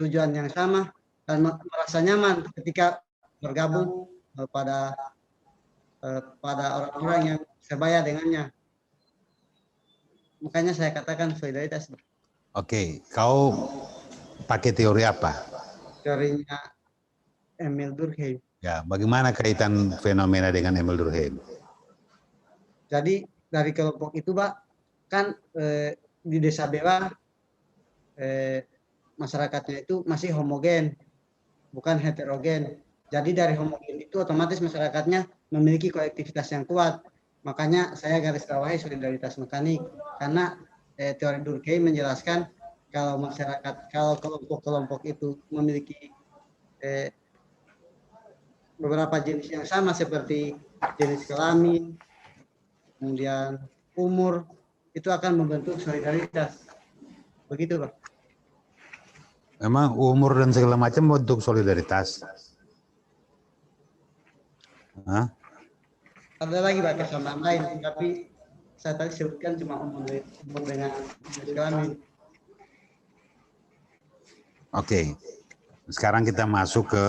tujuan yang sama dan merasa nyaman ketika bergabung pada orang-orang yang sebaya dengannya. Makanya saya katakan solidaritas. Oke, kau pakai teori apa? Teorinya Emil Durkheim. Ya, bagaimana kaitan fenomena dengan Emil Durkheim? Jadi dari kelompok itu, Pak, kan di Desa Bewa masyarakatnya itu masih homogen, bukan heterogen. Jadi dari homogen itu otomatis masyarakatnya memiliki kolektivitas yang kuat. Makanya saya garis bawahi solidaritas mekanik, karena teori Durkheim menjelaskan kalau masyarakat, kalau kelompok-kelompok itu memiliki beberapa jenis yang sama seperti jenis kelamin, kemudian umur, itu akan membentuk solidaritas. Begitu, Pak. Memang umur dan segala macam bentuk solidaritas. Hah? Ada lagi, Pak, kesamaan lain, tapi saya tadi sebutkan cuma umur dengan jenis kelamin. Oke, sekarang kita masuk ke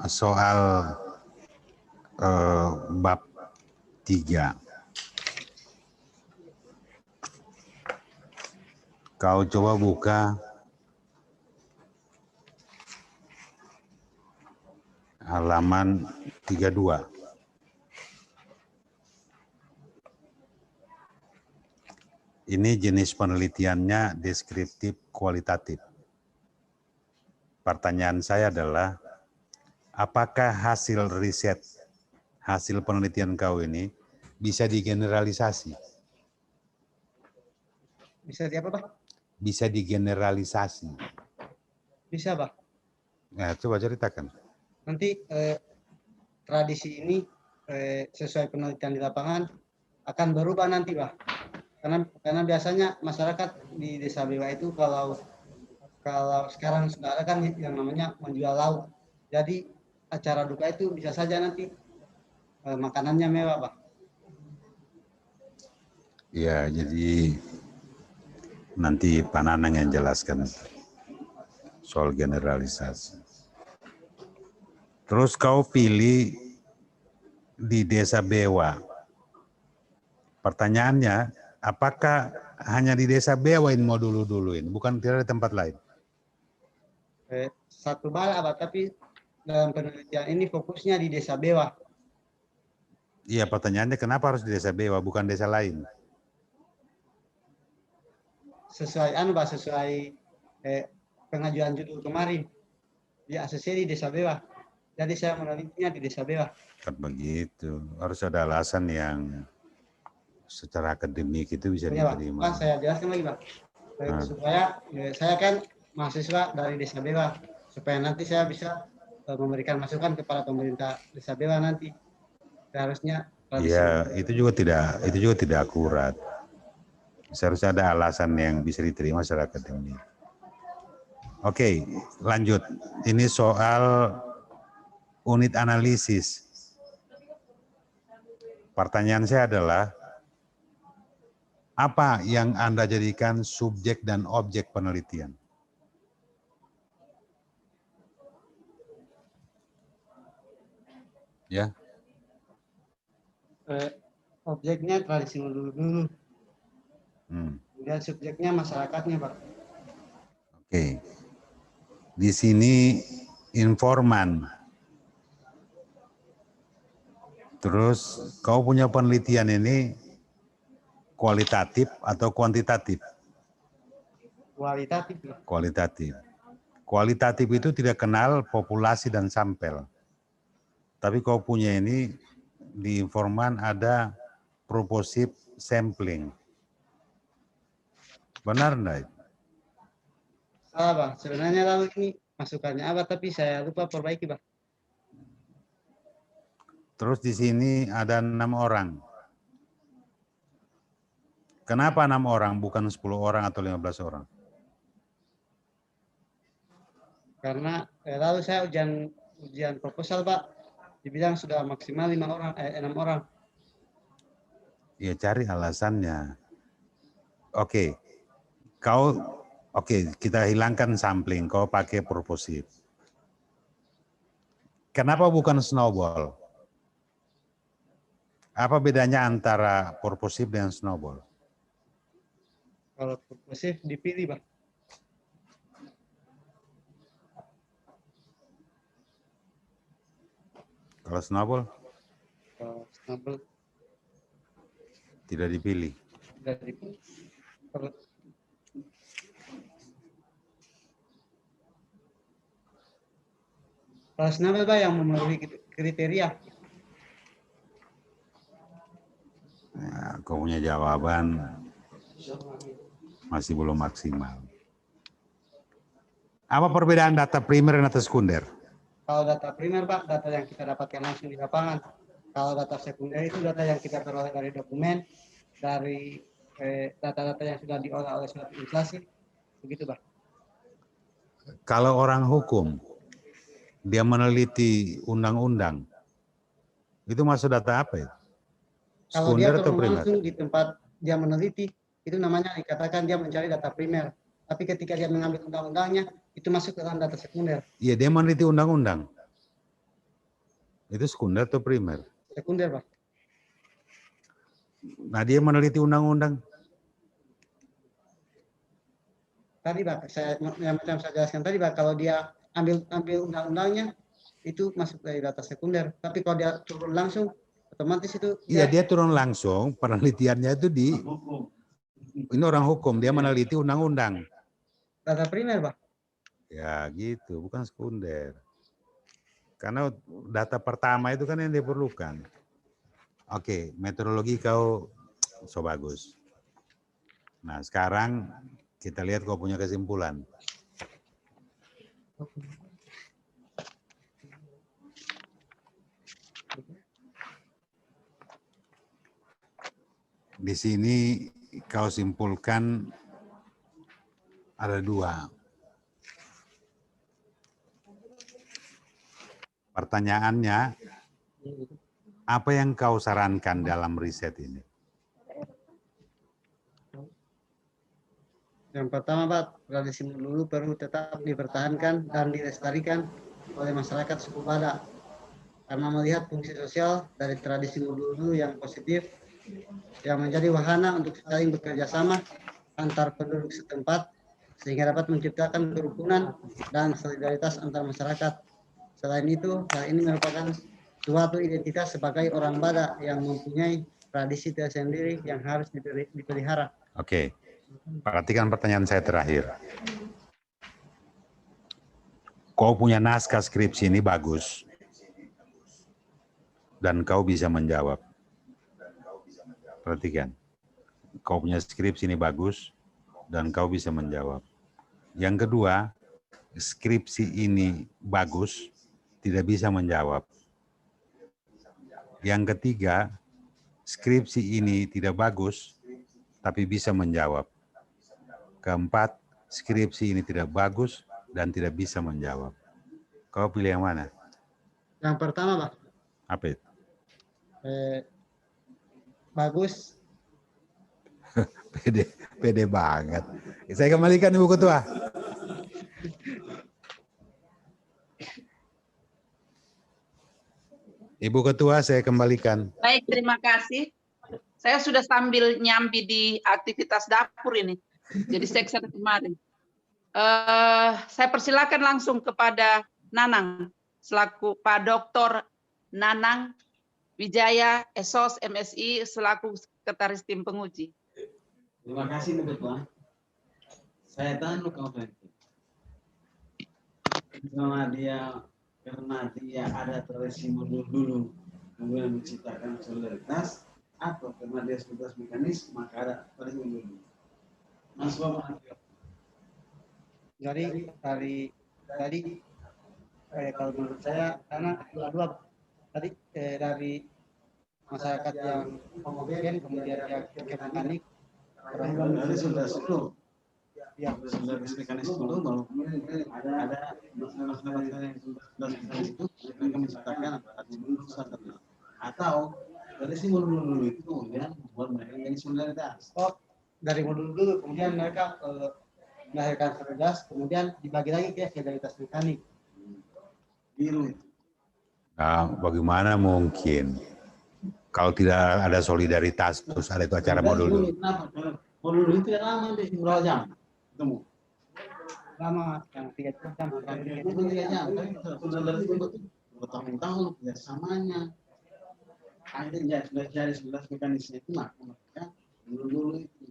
soal bab 3. Kau coba buka halaman 32. Ini jenis penelitiannya deskriptif kualitatif. Pertanyaan saya adalah, apakah hasil riset, hasil penelitian kau ini bisa digeneralisasi? Bisa di apa, Pak? Bisa digeneralisasi. Bisa, Pak. Nah, coba ceritakan. Nanti tradisi ini sesuai penelitian di lapangan akan berubah nanti, Pak. Karena biasanya masyarakat di Desa Bewa itu kalau sekarang sudah ada kan yang namanya menjual lauk. Jadi acara duka itu bisa saja nanti makanannya mewah, Pak. Ya, jadi nanti Pak Nanang yang jelaskan soal generalisasi. Terus kau pilih di Desa Bewa. Pertanyaannya, apakah hanya di Desa Bewa ini mau dulu-duluin, bukan tidak ada tempat lain? Satu bala, Pak, tapi dalam penelitian ini fokusnya di Desa Bewa. Iya, pertanyaannya kenapa harus di Desa Bewa, bukan desa lain? Sesuai Pak, sesuai pengajuan judul kemarin di ACC di Desa Bewa. Jadi saya menelitinya di Desa Bewa. Kan begitu, harus ada alasan yang secara akademik itu bisa diterima. Pak, saya jelaskan lagi, Pak. Supaya saya kan mahasiswa dari Desa Bewa, supaya nanti saya bisa memberikan masukan kepada pemerintah Desa Bewa nanti. Seharusnya iya, itu juga tidak akurat. Seharusnya ada alasan yang bisa diterima secara akademik. Oke, lanjut. Ini soal unit analisis. Pertanyaan saya adalah, apa yang Anda jadikan subjek dan objek penelitian? Ya. Objeknya tradisi dulu. Dan subjeknya masyarakatnya, Pak. Oke. Di sini informan. Terus kau punya penelitian ini kualitatif atau kuantitatif? Kualitatif. Kualitatif. Kualitatif itu tidak kenal populasi dan sampel. Tapi kau punya ini di informan ada proposif sampling. Benar enggak? Salah, Pak. Sebenarnya lalu ini masukannya apa, tapi saya lupa perbaiki, Pak. Terus di sini ada 6 orang. Kenapa 6 orang, bukan 10 orang atau 15 orang? Karena lalu saya ujian proposal, Pak, dibilang sudah maksimal 6 orang. Ya, cari alasannya. Oke, kau Oke, kita hilangkan sampling, kau pakai purposive. Kenapa bukan snowball? Apa bedanya antara purposive dan snowball? Kalau purposive dipilih, Pak. Kalau snowball? Kalau snowball Tidak dipilih. tidak dipilih. Kalau snowball, Pak, yang memenuhi kriteria. Nah, kau punya jawaban masih belum maksimal. Apa perbedaan data primer dan data sekunder? Kalau data primer, Pak, data yang kita dapatkan langsung di lapangan. Kalau data sekunder itu data yang kita peroleh dari dokumen, dari data-data yang sudah diolah oleh surat inflasi, begitu, Pak. Kalau orang hukum, dia meneliti undang-undang, itu masuk data apa ya? Kalau dia Sekunder atau turun primer? langsung di tempat dia meneliti, itu namanya dikatakan dia mencari data primer. Tapi ketika dia mengambil undang-undangnya, itu masuk ke dalam data sekunder. Iya, dia meneliti undang-undang. Itu sekunder atau primer? Sekunder, Pak. Nah, dia meneliti undang-undang. Tadi, Pak, yang saya jelaskan tadi, Pak, kalau dia ambil undang-undangnya, itu masuk dari data sekunder. Tapi kalau dia turun langsung, otomatis itu Iya, dia turun langsung, penelitiannya itu di, ini orang hukum, dia meneliti undang-undang. data primer, Pak. Ya gitu, bukan sekunder. Karena data pertama itu kan yang diperlukan. Oke, metodologi kau so bagus. Nah, sekarang kita lihat kau punya kesimpulan. Di sini kau simpulkan ada dua. Pertanyaannya, apa yang kau sarankan dalam riset ini? Yang pertama, Pak, tradisi Mululu perlu tetap dipertahankan dan dilestarikan oleh masyarakat suku Badak. Karena melihat fungsi sosial dari tradisi Mululu yang positif, yang menjadi wahana untuk saling bekerja sama antar penduduk setempat, sehingga dapat menciptakan kerukunan dan solidaritas antar masyarakat. Selain itu, hal ini merupakan suatu identitas sebagai orang Badak yang mempunyai tradisi tersendiri yang harus dipelihara. Oke, perhatikan pertanyaan saya terakhir. Kau punya naskah skripsi ini bagus, dan kau bisa menjawab. Perhatikan, kau punya skripsi ini bagus, dan kau bisa menjawab. Yang kedua, skripsi ini bagus, tidak bisa menjawab. Yang ketiga, skripsi ini tidak bagus, tapi bisa menjawab. Keempat, skripsi ini tidak bagus dan tidak bisa menjawab. Kau pilih yang mana? Yang pertama, Pak. Apa itu? Bagus. Pede banget. Saya kembalikan Ibu Ketua. Ibu Ketua, saya kembalikan. Baik, terima kasih. Saya sudah sambil nyambi di aktivitas dapur ini. Jadi seksen kemarin. Saya persilakan langsung kepada Nanang, selaku Pak Dr. Nanang Wijaya, SOS MSI, selaku Sekretaris Tim Penguji. Terima kasih, Bu Ketua. Saya tanya kamu karena dia ada tradisi dulu, kemudian menciptakan solidaritas, atau karena dia solidaritas mekanis, maka ada tradisi dulu. Mas Bapak. Jadi kalau menurut saya, karena dua tadi dari masyarakat yang homogen, kemudian dia mekanik, Dari solidaritas dulu. ya, Solidaritas mekanis dulu, baru kemudian ada masalah-masalah yang solidaritas mekanis itu mereka menciptakan atau tradisi dulu itu kemudian membuat mereka menjadi solidaritas. dari modul dulu, kemudian mereka melahirkan solidaritas, kemudian dibagi lagi ke solidaritas mekanik. Biru itu. Nah, bagaimana mungkin kalau tidak ada solidaritas terus ada itu acara modul dulu? Kenapa? Karena modul itu yang lama deh, berapa jam ketemu? Lama yang 3 jam, Bukan 3 jam, kan solidaritas itu bertahun-tahun kerjasamanya. Akhirnya sudah cari 11 mekanisme itu maka dulu itu.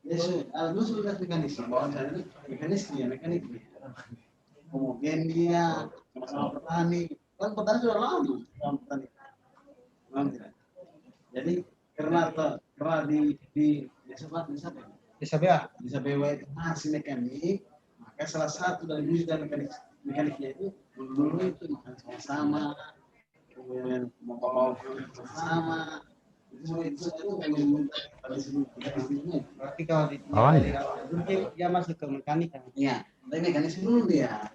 Dulu sudah mekanisme, misalnya mekanisme. Kemudian dia sama petani, kan petani sudah lama sama petani. Lama tidak? Jadi karena di desa BW itu masih mekanik, maka salah satu dari wujud mekaniknya itu dulu itu makan sama-sama, kemudian mau sama. Berarti kalau di dia masuk ke mekanik kan? Iya, tapi mekanisme dulu dia.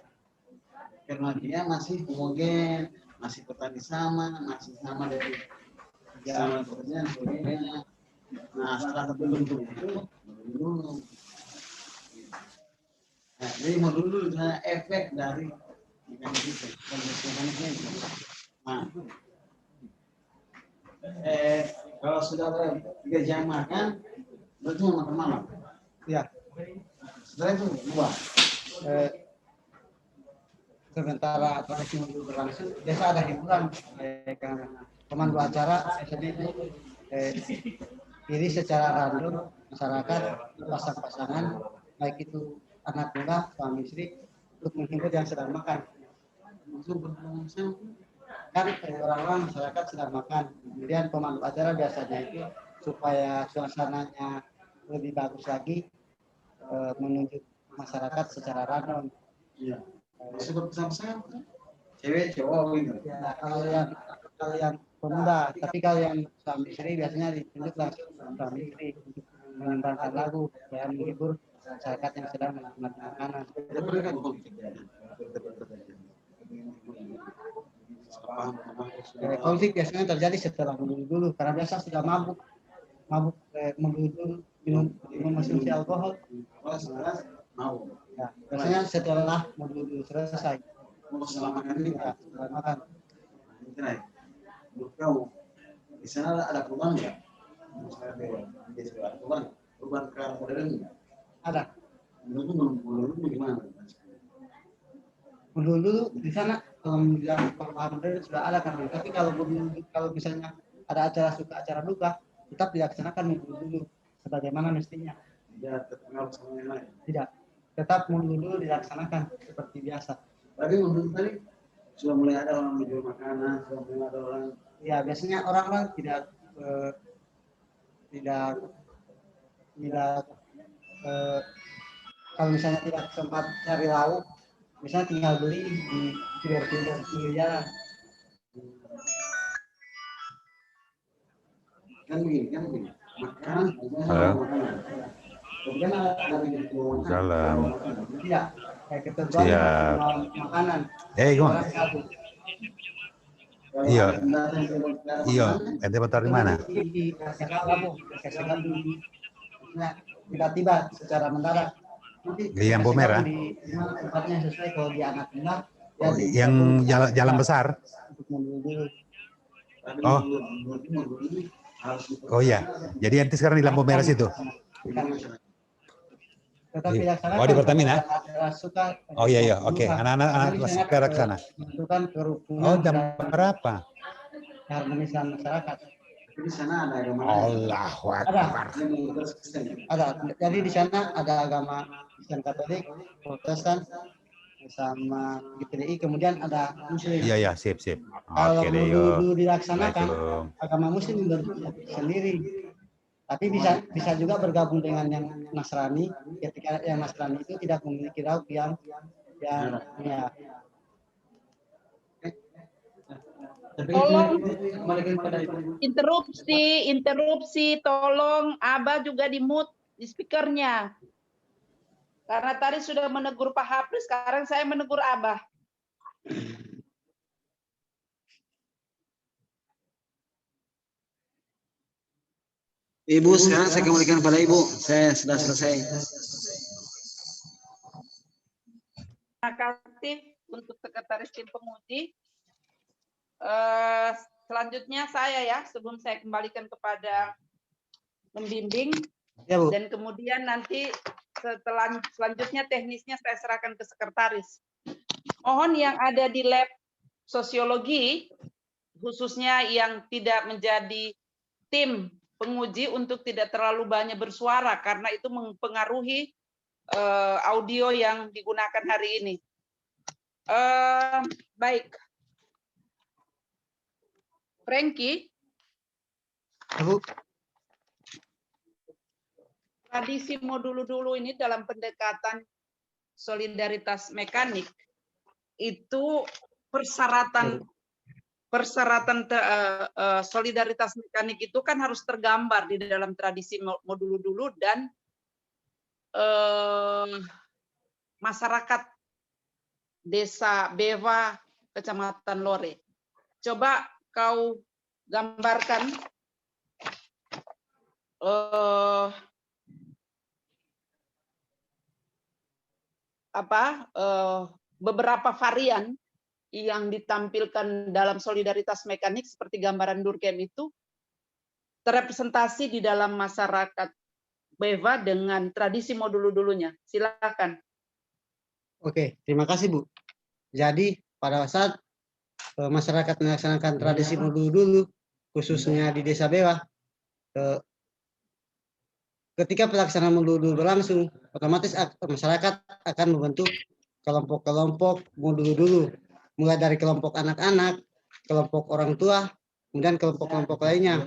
Karena dia masih homogen, masih petani sama, masih sama dari sama pekerjaan sebagainya. Nah, salah satu bentuk itu dulu. Nah, jadi modul dulu misalnya efek dari mekaniknya itu. Nah, kalau sudah 3 jam makan, berarti mau makan malam. Iya. Setelah itu buah. Sementara prosesi modul berlangsung, biasa ada hiburan karena pemandu acara biasanya itu pilih secara random masyarakat pasang-pasangan, baik itu anak muda, suami istri, untuk menghibur yang sedang makan. Kan orang-orang masyarakat sedang makan, kemudian pemandu acara biasanya itu supaya suasananya lebih bagus lagi menunjuk masyarakat secara random. Iya. Sebab sama-sama cewek cowok gitu. Ya, kalau yang pemuda, tapi kalau yang suami istri biasanya ditunjuk langsung suami istri untuk menyumbangkan lagu supaya menghibur masyarakat yang sedang menikmati makanan. Konflik biasanya terjadi setelah dulu karena biasa sudah mabuk minum konsumsi alkohol. Ya, biasanya setelah modul selesai. Setelah makan ini, setelah makan. Menurut kamu, di sana ada perubahan nggak? Perubahan ke arah modern nggak? Ada. Menurut bagaimana? Dulu di sana kalau bilang perubahan modern sudah ada kan, tapi kalau misalnya ada acara suka acara duka, tetap dilaksanakan dulu sebagaimana mestinya. Tidak terpengaruh sama yang lain. Tidak. Tetap dulu dilaksanakan seperti biasa. Tapi menurut tadi sudah mulai ada orang menjual makanan, sudah mulai ada orang. Ya biasanya orang-orang tidak kalau misalnya tidak sempat cari lauk, misalnya tinggal beli di pinggir jalan. Kan begini. Makanan. Halo. Kemudian ada Salam. Tidak. Kayak ketentuan makanan. Gimana? Iya, ente motor di mana? Di tiba-tiba secara mendadak. Di lampu merah. Tempatnya sesuai kalau di anak muda. Yang jalan besar. Oh iya, jadi ente sekarang di lampu merah situ. Oh di Pertamina? Oh iya, oke. Anak-anak sekarang ke sana. Oh jam berapa? Harmonisan masyarakat. Di sana ada agama. Allahu Akbar. Ada. Jadi di sana ada agama Kristen Katolik, Protestan, sama GPDI, kemudian ada Muslim. Iya, sip. Kalau Oke deh, yuk. dulu dilaksanakan, agama Muslim sendiri. Tapi bisa juga bergabung dengan yang Nasrani ketika yang Nasrani itu tidak memiliki lauk yang ya. Tolong interupsi, tolong Abah juga di-mute di speakernya. Karena tadi sudah menegur Pak Hafiz, sekarang saya menegur Abah. Ibu, sekarang saya kembalikan pada Ibu. Saya sudah selesai. Terima kasih untuk Sekretaris Tim Penguji. Selanjutnya saya ya, sebelum saya kembalikan kepada pembimbing, Ya Bu. dan kemudian nanti selanjutnya teknisnya saya serahkan ke Sekretaris. Mohon yang ada di lab sosiologi, khususnya yang tidak menjadi tim penguji untuk tidak terlalu banyak bersuara, karena itu mempengaruhi audio yang digunakan hari ini. Baik. Frankie, Ya, Bu. tradisi modul-dulu ini dalam pendekatan solidaritas mekanik itu persyaratan solidaritas mekanik itu kan harus tergambar di dalam tradisi modul dulu dan masyarakat Desa Bewa, Kecamatan Lore. Coba kau gambarkan beberapa varian yang ditampilkan dalam solidaritas mekanik seperti gambaran Durkheim itu terrepresentasi di dalam masyarakat Bewa dengan tradisi modul-dulunya. Silakan. Oke, terima kasih Bu. Jadi pada saat masyarakat melaksanakan tradisi modul dulu, khususnya di Desa Bewa, ketika pelaksanaan modul dulu berlangsung, otomatis masyarakat akan membentuk kelompok-kelompok modul dulu, mulai dari kelompok anak-anak, kelompok orang tua, kemudian kelompok-kelompok lainnya.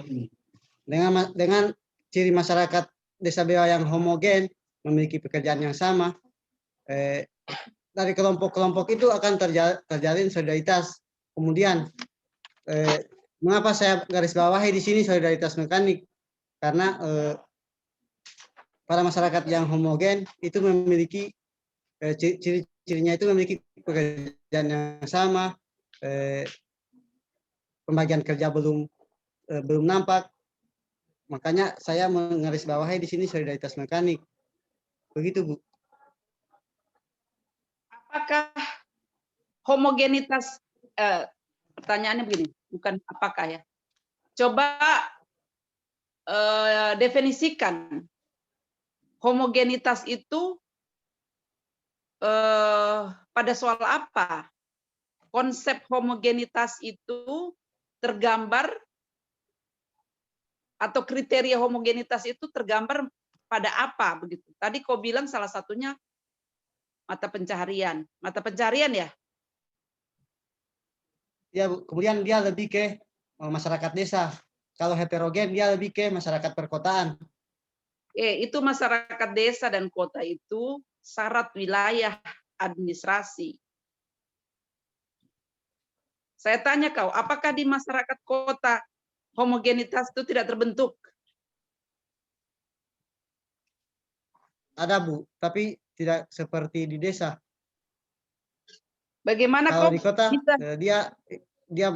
Dengan ciri masyarakat Desa Bewa yang homogen, memiliki pekerjaan yang sama, dari kelompok-kelompok itu akan terjalin solidaritas. Kemudian, mengapa saya garis bawahi di sini solidaritas mekanik? Karena para masyarakat yang homogen itu memiliki ciri-cirinya itu memiliki pekerjaan yang sama, pembagian kerja belum nampak. Makanya saya menggarisbawahi di sini solidaritas mekanik. Begitu, Bu. Apakah homogenitas, pertanyaannya begini, bukan apakah ya. Coba definisikan homogenitas itu pada soal apa? Konsep homogenitas itu tergambar atau kriteria homogenitas itu tergambar pada apa begitu? Tadi kau bilang salah satunya mata pencaharian. Mata pencaharian ya? Ya, Bu. Kemudian dia lebih ke masyarakat desa. Kalau heterogen dia lebih ke masyarakat perkotaan. Itu masyarakat desa dan kota itu syarat wilayah administrasi. Saya tanya kau, apakah di masyarakat kota homogenitas itu tidak terbentuk? Ada, Bu, tapi tidak seperti di desa. Bagaimana Kalau kau di kota bisa? dia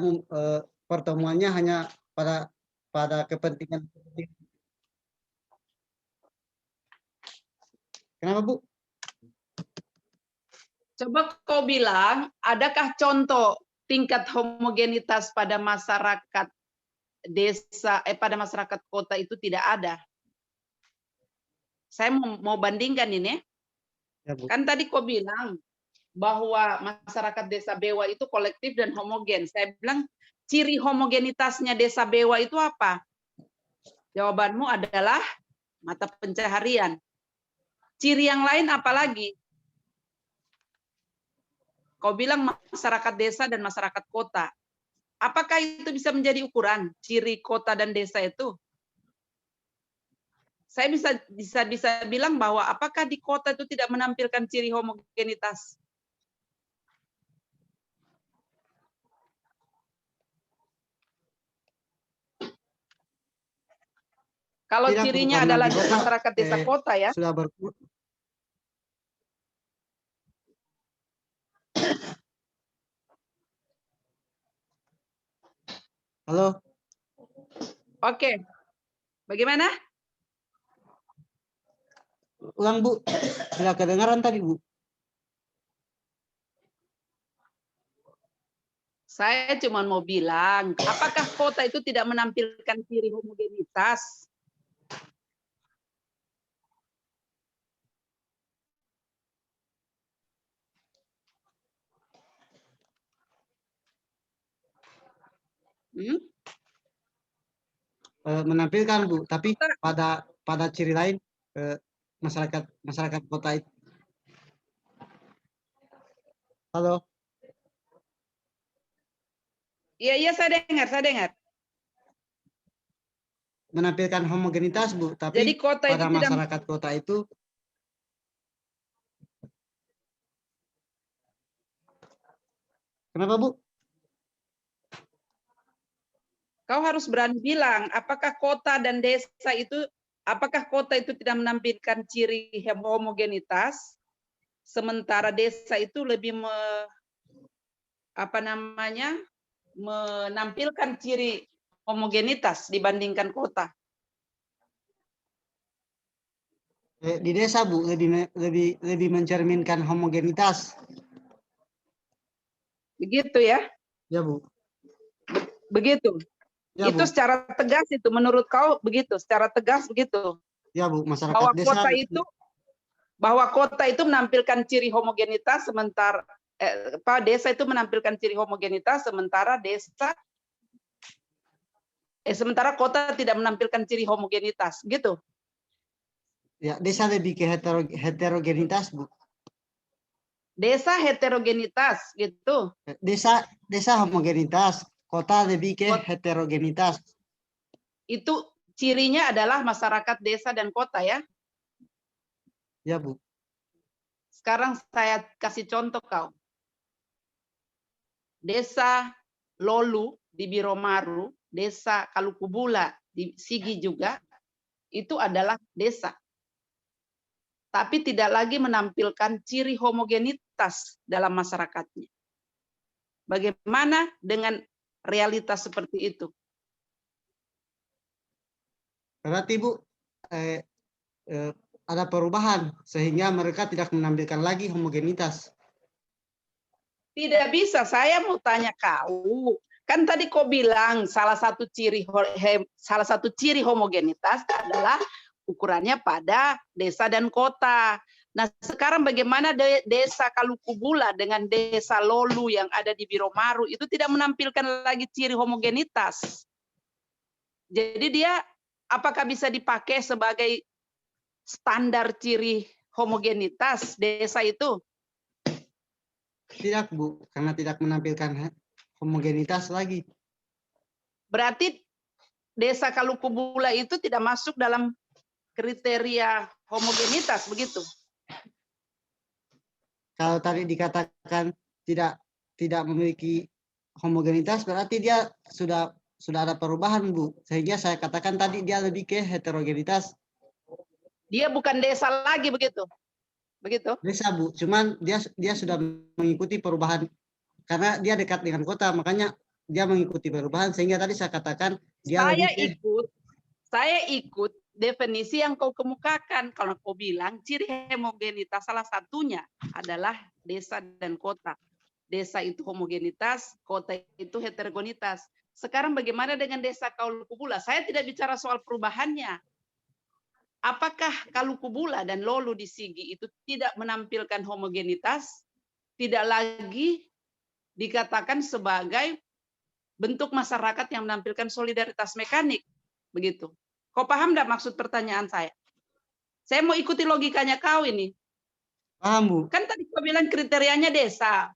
pertemuannya hanya pada kepentingan. Kenapa, Bu? Coba kau bilang, adakah contoh tingkat homogenitas pada masyarakat desa, pada masyarakat kota itu tidak ada? Saya mau bandingkan ini. Ya, Bu. Kan tadi kau bilang bahwa masyarakat Desa Bewa itu kolektif dan homogen. Saya bilang ciri homogenitasnya Desa Bewa itu apa? Jawabanmu adalah mata pencaharian. Ciri yang lain apa lagi? Kau bilang masyarakat desa dan masyarakat kota. Apakah itu bisa menjadi ukuran ciri kota dan desa itu? Saya bisa bilang bahwa apakah di kota itu tidak menampilkan ciri homogenitas? Kalau Tidak, cirinya karena adalah di kota, masyarakat desa kota ya. Sudah Halo. Oke. Bagaimana? Ulang, Bu. Sudah kedengaran tadi, Bu. Saya cuma mau bilang, apakah kota itu tidak menampilkan ciri homogenitas? Hmm? Menampilkan Bu, tapi pada ciri lain masyarakat kota itu. Halo, Iya, saya dengar. menampilkan homogenitas Bu, tapi Jadi kota itu pada tidak. masyarakat kota itu kenapa Bu? Kau harus berani bilang, apakah kota dan desa itu, apakah kota itu tidak menampilkan ciri homogenitas, sementara desa itu lebih menampilkan ciri homogenitas dibandingkan kota. Di desa Bu lebih mencerminkan homogenitas. Begitu ya? Ya Bu. Begitu. Ya, itu Bu. secara tegas itu menurut kau begitu, secara tegas begitu. Ya Bu, masyarakat Bahwa desa kota itu menampilkan ciri homogenitas sementara desa itu menampilkan ciri homogenitas sementara kota tidak menampilkan ciri homogenitas, gitu. ya desa lebih ke heterogenitas Bu. Desa heterogenitas gitu. Desa homogenitas, kota lebih ke heterogenitas. Itu cirinya adalah masyarakat desa dan kota ya. Ya Bu. Sekarang saya kasih contoh kau. Desa Lolu di Biromaru, desa Kalukubula di Sigi juga, itu adalah desa. Tapi tidak lagi menampilkan ciri homogenitas dalam masyarakatnya. Bagaimana dengan realitas seperti itu? Berarti Bu, ada perubahan sehingga mereka tidak menampilkan lagi homogenitas. Tidak bisa, saya mau tanya kau. Kan tadi kau bilang salah satu ciri homogenitas adalah ukurannya pada desa dan kota. Nah, sekarang bagaimana desa Kalukubula dengan desa Lolu yang ada di Biromaru itu tidak menampilkan lagi ciri homogenitas. Jadi dia apakah bisa dipakai sebagai standar ciri homogenitas desa itu? Tidak Bu, karena tidak menampilkan homogenitas lagi. Berarti desa Kalukubula itu tidak masuk dalam kriteria homogenitas, begitu? Kalau tadi dikatakan tidak memiliki homogenitas, berarti dia sudah ada perubahan Bu. Sehingga saya katakan tadi dia lebih ke heterogenitas. Dia bukan desa lagi, begitu? Begitu? Desa Bu, cuman dia sudah mengikuti perubahan karena dia dekat dengan kota, makanya dia mengikuti perubahan sehingga tadi saya katakan dia saya ikut definisi yang kau kemukakan. Kalau kau bilang ciri homogenitas salah satunya adalah desa dan kota. Desa itu homogenitas, kota itu heterogenitas. Sekarang bagaimana dengan desa Kalukubula? Saya tidak bicara soal perubahannya. Apakah Kalukubula dan Lolu di Sigi itu tidak menampilkan homogenitas? Tidak lagi dikatakan sebagai bentuk masyarakat yang menampilkan solidaritas mekanik. Begitu. Kau paham enggak maksud pertanyaan saya? Saya mau ikuti logikanya kau ini. Paham Bu. Kan tadi kau bilang kriterianya desa.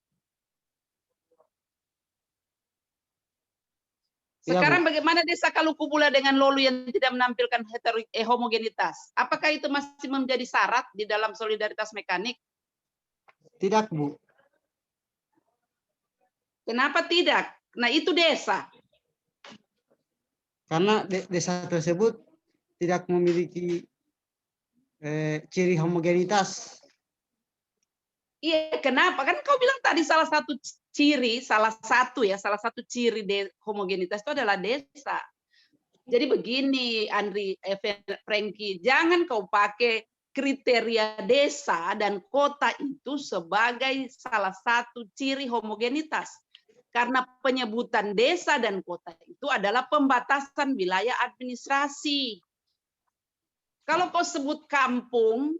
Sekarang bagaimana desa Kalukubula dengan Lolu yang tidak menampilkan homogenitas? Apakah itu masih menjadi syarat di dalam solidaritas mekanik? Tidak Bu. Kenapa tidak? Nah itu desa. Karena desa tersebut tidak memiliki ciri homogenitas. Iya, kenapa? Kan kau bilang tadi salah satu ciri homogenitas itu adalah desa. Jadi begini, Andri, Frankie, jangan kau pakai kriteria desa dan kota itu sebagai salah satu ciri homogenitas. Karena penyebutan desa dan kota itu adalah pembatasan wilayah administrasi. Kalau kau sebut kampung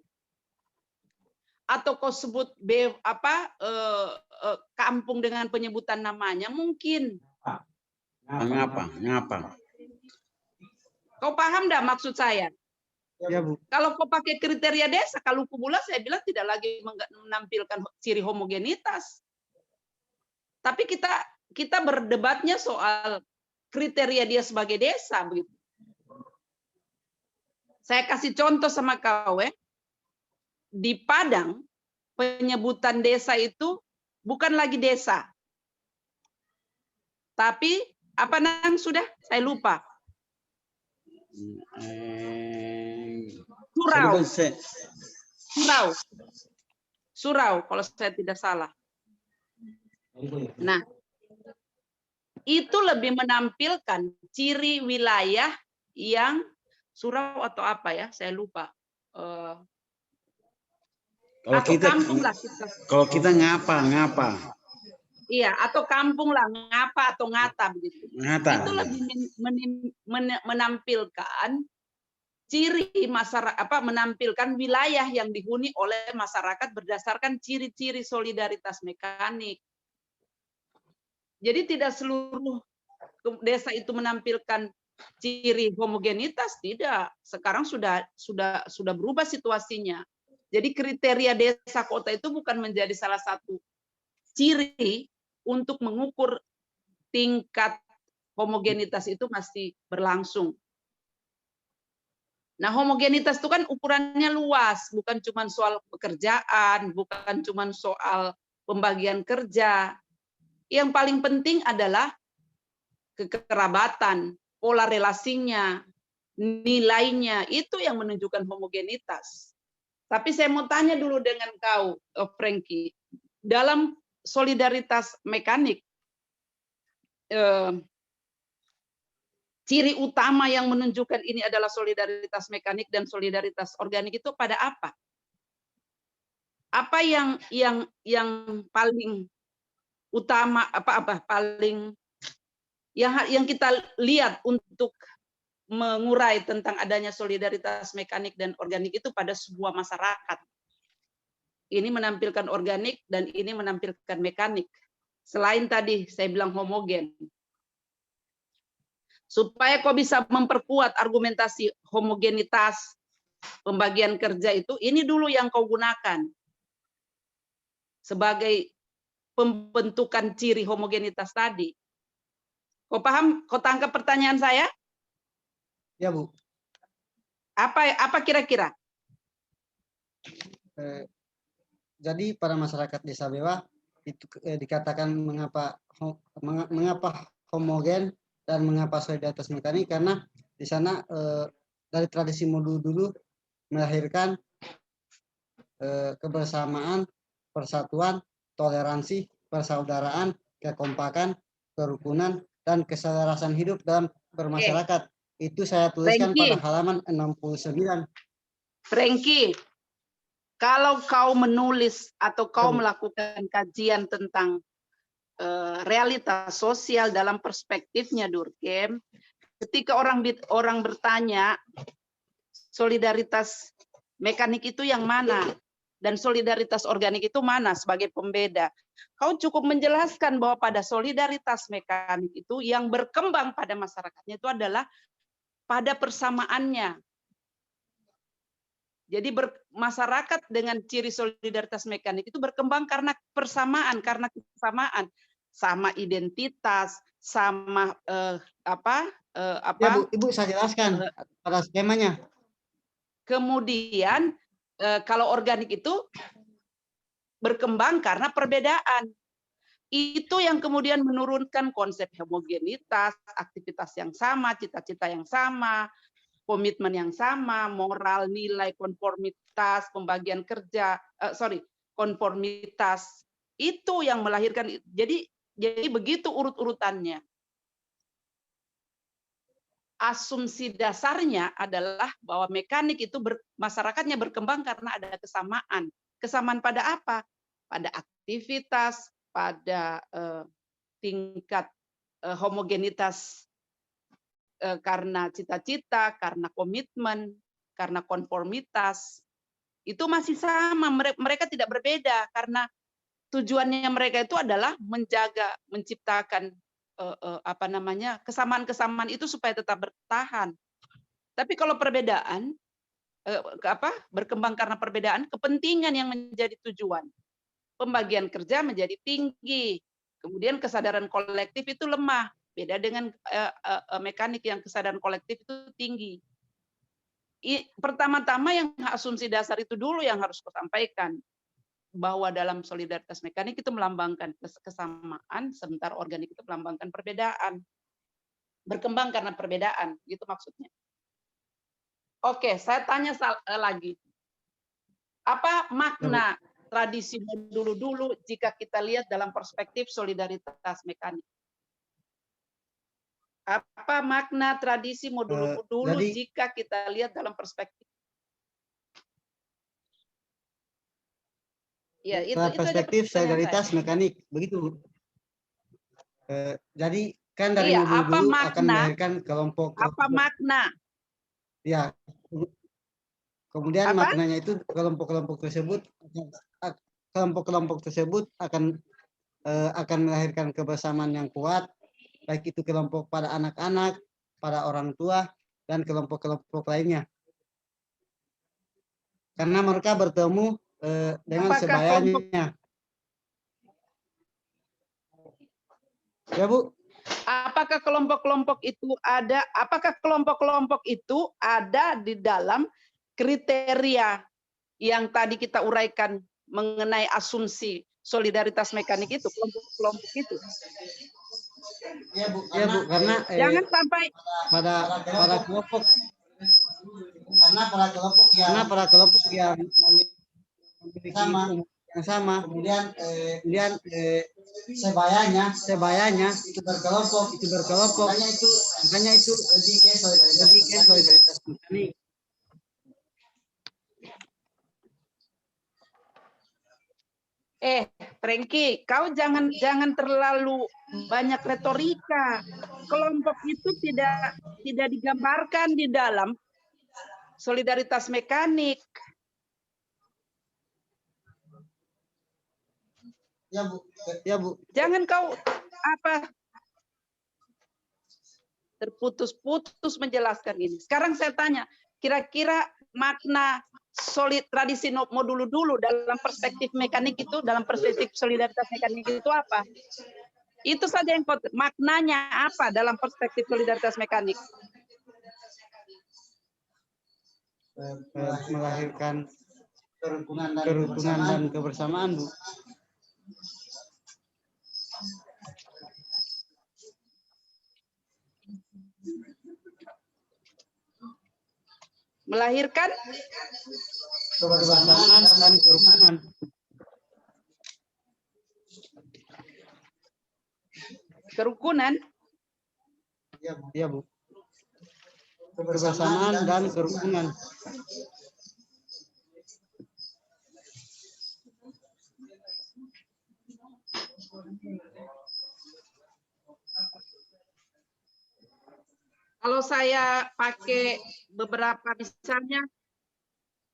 atau kau sebut kampung dengan penyebutan namanya, mungkin. Ngapa? Kau paham enggak maksud saya? Ya, Bu. Kalau kau pakai kriteria desa, kalau Kubula saya bilang tidak lagi menampilkan ciri homogenitas. Tapi kita berdebatnya soal kriteria dia sebagai desa, begitu. Saya kasih contoh sama kau, di Padang penyebutan desa itu bukan lagi desa, tapi apa nang sudah saya lupa. Surau kalau saya tidak salah. Nah, itu lebih menampilkan ciri wilayah yang surau atau apa ya, saya lupa. Kalau kita ngapa? Iya, atau kampung lah, ngapa atau ngata begitu. Ngata. Itu lebih menampilkan ciri masyarakat, menampilkan wilayah yang dihuni oleh masyarakat berdasarkan ciri-ciri solidaritas mekanik. Jadi tidak seluruh desa itu menampilkan ciri homogenitas, tidak. Sekarang sudah berubah situasinya. Jadi kriteria desa kota itu bukan menjadi salah satu ciri untuk mengukur tingkat homogenitas itu masih berlangsung. Nah, homogenitas itu kan ukurannya luas, bukan cuma soal pekerjaan, bukan cuma soal pembagian kerja. Yang paling penting adalah kekerabatan, pola relasinya, nilainya, itu yang menunjukkan homogenitas. Tapi saya mau tanya dulu dengan kau, Frankie, dalam solidaritas mekanik, ciri utama yang menunjukkan ini adalah solidaritas mekanik dan solidaritas organik itu pada apa? Apa yang paling utama, paling yang kita lihat untuk mengurai tentang adanya solidaritas mekanik dan organik itu pada sebuah masyarakat. Ini menampilkan organik dan ini menampilkan mekanik. Selain tadi saya bilang homogen. Supaya kau bisa memperkuat argumentasi homogenitas pembagian kerja itu, ini dulu yang kau gunakan sebagai pembentukan ciri homogenitas tadi. Kau paham? Kau tangkap pertanyaan saya? Ya, Bu. Apa kira-kira? Jadi pada masyarakat desa Bewa itu dikatakan mengapa homogen dan mengapa solidaritas mekanik, karena di sana dari tradisi dulu melahirkan kebersamaan, persatuan, toleransi, persaudaraan, kekompakan, kerukunan, dan keselarasan hidup dalam bermasyarakat. Itu saya tuliskan pada halaman 69. Frankie, kalau kau menulis atau kau melakukan kajian tentang realitas sosial dalam perspektifnya Durkheim, ketika orang bertanya solidaritas mekanik itu yang mana dan solidaritas organik itu mana sebagai pembeda, kau cukup menjelaskan bahwa pada solidaritas mekanik itu yang berkembang pada masyarakatnya itu adalah pada persamaannya. Jadi masyarakat dengan ciri solidaritas mekanik itu berkembang karena persamaan, karena kesamaan, sama identitas, sama Ya, Bu, Ibu saya jelaskan pada skemanya. Kemudian kalau organik itu berkembang karena perbedaan. Itu yang kemudian menurunkan konsep homogenitas, aktivitas yang sama, cita-cita yang sama, komitmen yang sama, moral, nilai, konformitas, pembagian kerja, konformitas. Itu yang melahirkan. Jadi begitu urut-urutannya. Asumsi dasarnya adalah bahwa mekanik itu masyarakatnya berkembang karena ada kesamaan. Kesamaan pada apa? Pada aktivitas, pada tingkat homogenitas karena cita-cita, karena komitmen, karena konformitas, itu masih sama. Mereka tidak berbeda karena tujuannya mereka itu adalah menjaga, menciptakan kesamaan-kesamaan itu supaya tetap bertahan. Tapi kalau perbedaan berkembang karena perbedaan, kepentingan yang menjadi tujuan. Pembagian kerja menjadi tinggi, kemudian kesadaran kolektif itu lemah. Beda dengan mekanik yang kesadaran kolektif itu tinggi. Pertama-tama yang asumsi dasar itu dulu yang harus kusampaikan, bahwa dalam solidaritas mekanik itu melambangkan kesamaan, sementara organik itu melambangkan perbedaan. Berkembang karena perbedaan, gitu maksudnya. Oke, saya tanya lagi. Apa makna tradisi dulu jika kita lihat dalam perspektif solidaritas mekanik? Apa makna tradisi dulu jika kita lihat dalam perspektif? Ya, itu perspektif solidaritas mekanik, begitu. Jadi kan dari dulu akan melahirkan kelompok. Apa makna? Ya, kemudian maknanya itu kelompok-kelompok tersebut akan melahirkan kebersamaan yang kuat, baik itu kelompok pada anak-anak, pada orang tua, dan kelompok-kelompok lainnya. Karena mereka bertemu dengan sebayanya. Ya, Bu. Apakah kelompok-kelompok itu ada? Apakah kelompok-kelompok itu ada di dalam kriteria yang tadi kita uraikan mengenai asumsi solidaritas mekanik itu, kelompok-kelompok itu? Ya, Bu. Ya, Bu. Karena jangan sampai pada kelompok, karena para kelompok yang memiliki yang sama, kemudian sebayanya itu berkelompok, makanya itu lebih ke solidaritas mekanik. Frankie, kau jangan terlalu banyak retorika. Kelompok itu tidak digambarkan di dalam solidaritas mekanik. Ya, Bu. Ya, Bu. Jangan kau terputus-putus menjelaskan ini. Sekarang saya tanya, kira-kira makna tradisi modul dulu dalam perspektif mekanik itu, dalam perspektif solidaritas mekanik itu apa? Itu saja yang maknanya apa dalam perspektif solidaritas mekanik? Melahirkan kerukunan dan kebersamaan, Bu. Melahirkan kebersamaan dan kerukunan. Kerukunan? Iya, Bu. Kebersamaan dan kerukunan. Kalau saya pakai beberapa misalnya,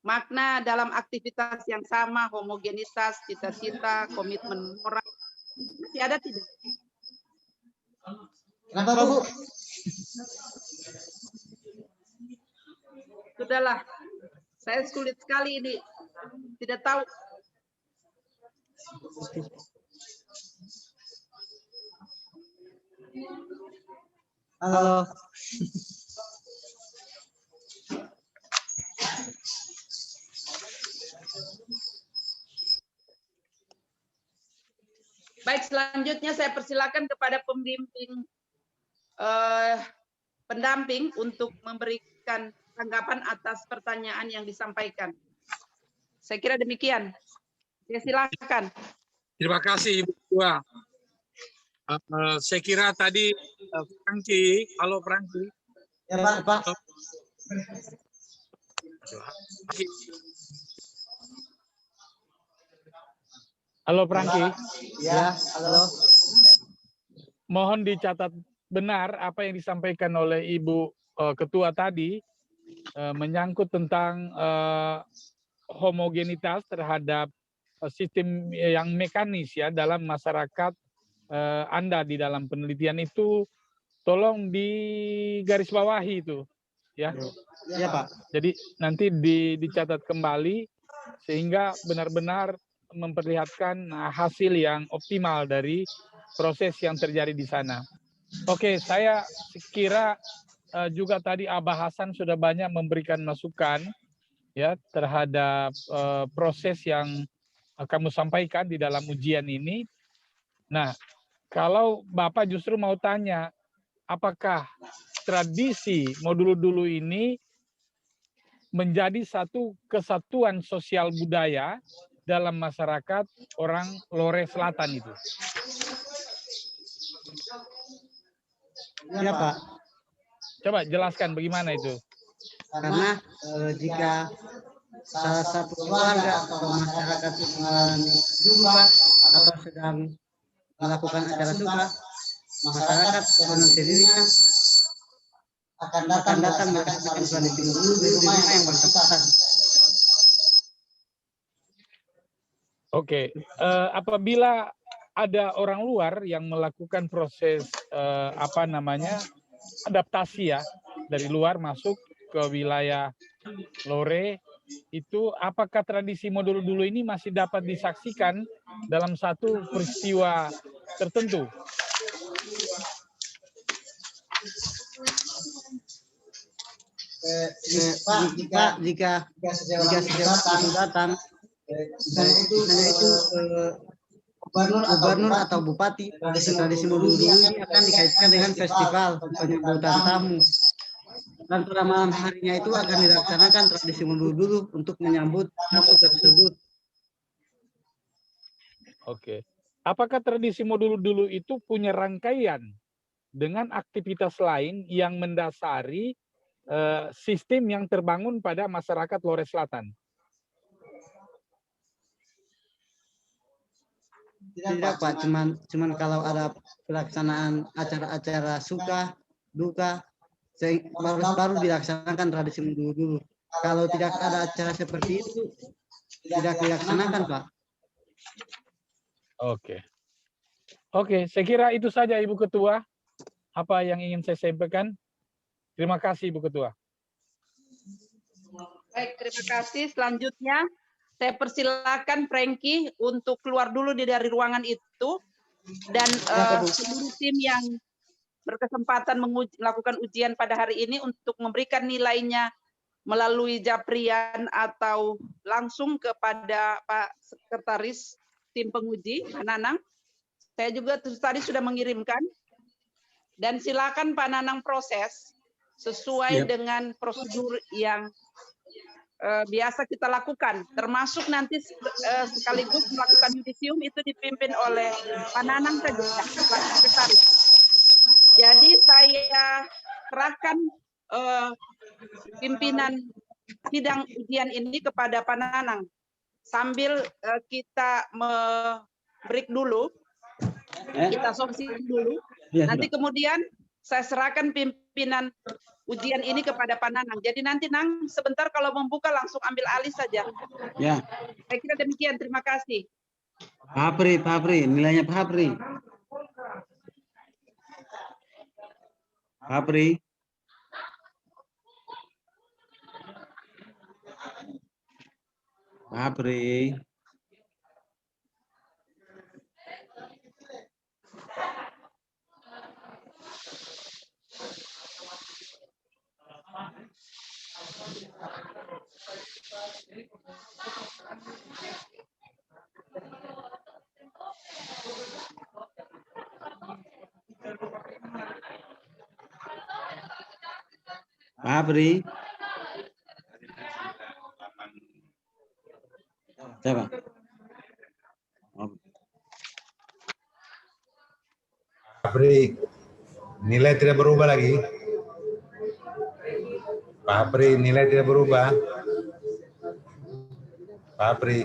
makna dalam aktivitas yang sama, homogenitas, cita-cita, komitmen moral, masih ada tidak? Kenapa, Bu? Sudahlah, saya sulit sekali ini, tidak tahu. Halo. Baik, selanjutnya saya persilakan kepada pembimbing pendamping untuk memberikan tanggapan atas pertanyaan yang disampaikan. Saya kira demikian. Ya, silakan. Terima kasih, Ibu Ketua. Saya kira tadi Frankie, halo Frankie. Ya, Pak. Halo Frankie. Ya, halo. mohon dicatat benar apa yang disampaikan oleh Ibu Ketua tadi menyangkut tentang homogenitas terhadap sistem yang mekanis ya dalam masyarakat Anda di dalam penelitian itu, tolong digarisbawahi itu ya. Ya Pak. Jadi nanti dicatat kembali sehingga benar-benar memperlihatkan hasil yang optimal dari proses yang terjadi di sana. Oke, saya kira juga tadi Abah Hasan sudah banyak memberikan masukan ya terhadap proses yang kamu sampaikan di dalam ujian ini. Nah, kalau Bapak justru mau tanya, apakah tradisi modul dulu ini menjadi satu kesatuan sosial budaya dalam masyarakat orang Lore Selatan itu? Ya Pak. Coba jelaskan bagaimana itu. Karena jika salah satu keluarga atau masyarakat mengalami duka atau sedang melakukan acara duka, masyarakat dengan sendirinya akan datang merasakan tradisi dulu di rumah yang bersangkutan. Oke, apabila ada orang luar yang melakukan proses adaptasi ya dari luar masuk ke wilayah Lore, itu apakah tradisi modul dulu ini masih dapat disaksikan dalam satu peristiwa tertentu? Jika sejauh itu datang, misalnya itu gubernur atau bupati, tradisi modul dulu ini akan dikaitkan dengan festival penyambutan tamu. Dan pada malam harinya itu akan dilaksanakan tradisi modul dulu untuk menyambut tamu tersebut. Oke. Apakah tradisi modul dulu itu punya rangkaian dengan aktivitas lain yang mendasari sistem yang terbangun pada masyarakat Lore Selatan? Tidak Pak, cuman kalau ada pelaksanaan acara-acara suka, duka, baru dilaksanakan tradisi modul dulu. Kalau tidak ada acara seperti itu, tidak dilaksanakan Pak. Oke, saya kira itu saja Ibu Ketua. Apa yang ingin saya sampaikan? Terima kasih Ibu Ketua. Baik, terima kasih. Selanjutnya saya persilakan Frankie untuk keluar dulu dari ruangan itu dan seluruh tim yang berkesempatan melakukan ujian pada hari ini untuk memberikan nilainya melalui Japrian atau langsung kepada Pak Sekretaris Tim Penguji, Pak Nanang. Saya juga tadi sudah mengirimkan. Dan silakan Pak Nanang proses sesuai dengan prosedur yang biasa kita lakukan. Termasuk nanti sekaligus melakukan yudisium itu dipimpin oleh Pak Nanang saja, Pak Sekretaris. Jadi saya serahkan pimpinan sidang ujian ini kepada Pak Nanang. Sambil kita break dulu, kita solusi dulu. Nanti kemudian saya serahkan pimpinan ujian ini kepada Pak Nanang. Jadi nanti Nang sebentar kalau membuka langsung ambil alih saja. Ya. Saya kira demikian. Terima kasih. Pak Apri, nilainya Pak Apri. Pak Apri. Pak Apri. Pak Apri. Siapa? Apri, nilai tidak berubah lagi. Pak Apri, nilai tidak berubah. Pak Apri.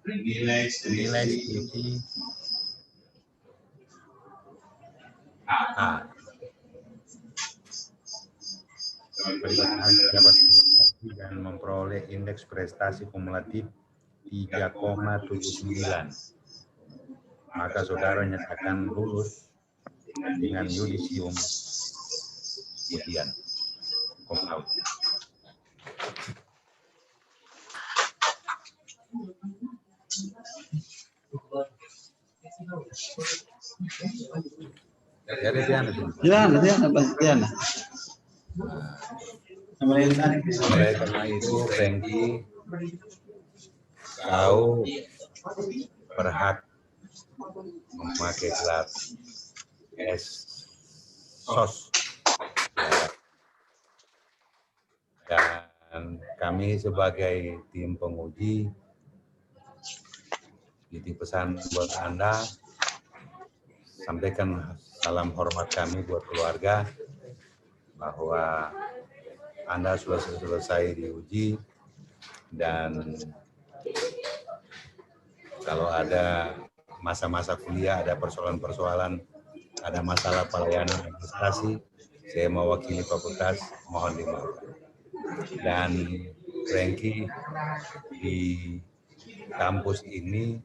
nilai skripsi A. Pelibatan dapat menguji dan memperoleh indeks prestasi kumulatif 3,79. Maka saudara nyatakan lulus dengan yudisium ujian cum laude. Diana. Oleh karena itu, Frankie, kau berhak memakai gelar SOS. Dan kami sebagai tim penguji titip pesan buat Anda, sampaikan salam hormat kami buat keluarga bahwa Anda sudah selesai diuji, dan kalau ada masa-masa kuliah, ada persoalan-persoalan, ada masalah pelayanan administrasi, saya mewakili fakultas, mohon dimaafkan. Dan Frankie, di kampus ini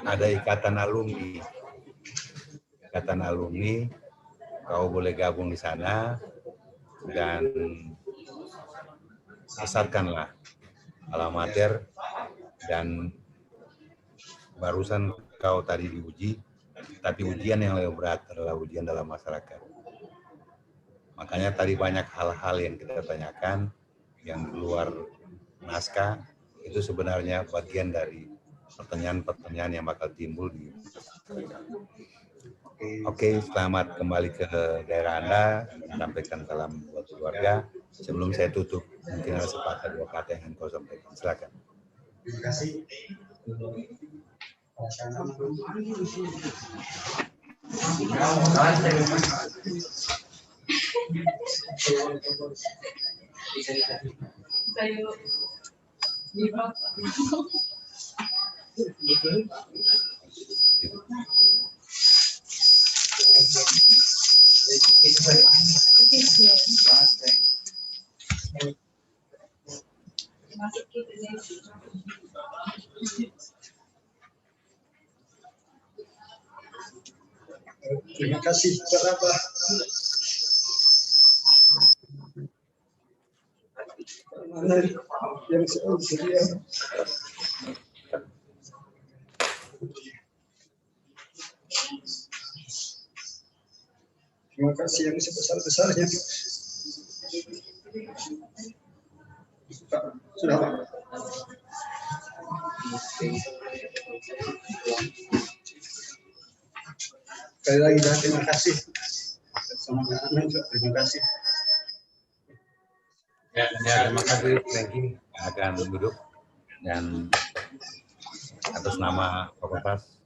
ada ikatan alumni. Ikatan alumni, kau boleh gabung di sana dan besarkanlah alma mater. Dan barusan kau tadi diuji, tapi ujian yang lebih berat adalah ujian dalam masyarakat. Makanya tadi banyak hal-hal yang kita tanyakan yang di luar naskah, itu sebenarnya bagian dari pertanyaan-pertanyaan yang bakal timbul di Oke, selamat kembali ke daerah Anda. Sampaikan salam buat keluarga. Sebelum saya tutup, mungkin ada sepatah dua kata yang kau sampaikan. Silakan. Terima kasih. Terima kasih Bapak. Yang sedia. Terima kasih yang sebesar-besarnya. Sudah Pak. Sekali lagi terima kasih. Terima kasih. Ya, terima kasih Frankie. Akan duduk, dan atas nama fakultas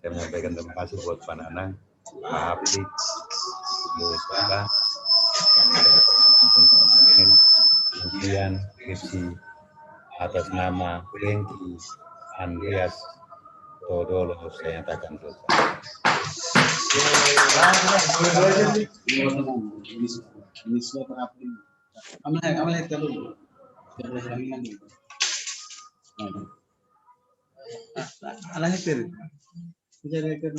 saya menyampaikan terima kasih buat Pak Nanang, Pak Hapli, Bu Saka, kemudian skripsi atas nama Frankie Andreas Todolo saya nyatakan selesai. Ini semua terapi. Amal dulu. Alah itu. Jadi kan.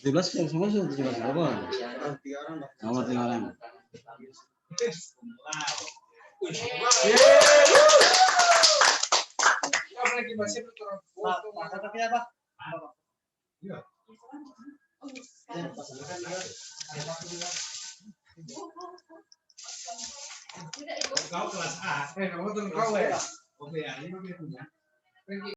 Jelas yang semua sudah jelas apa? Nomor 3 orang. Kau kelas A, kamu tuh kau ya. Oke ya, ini punya.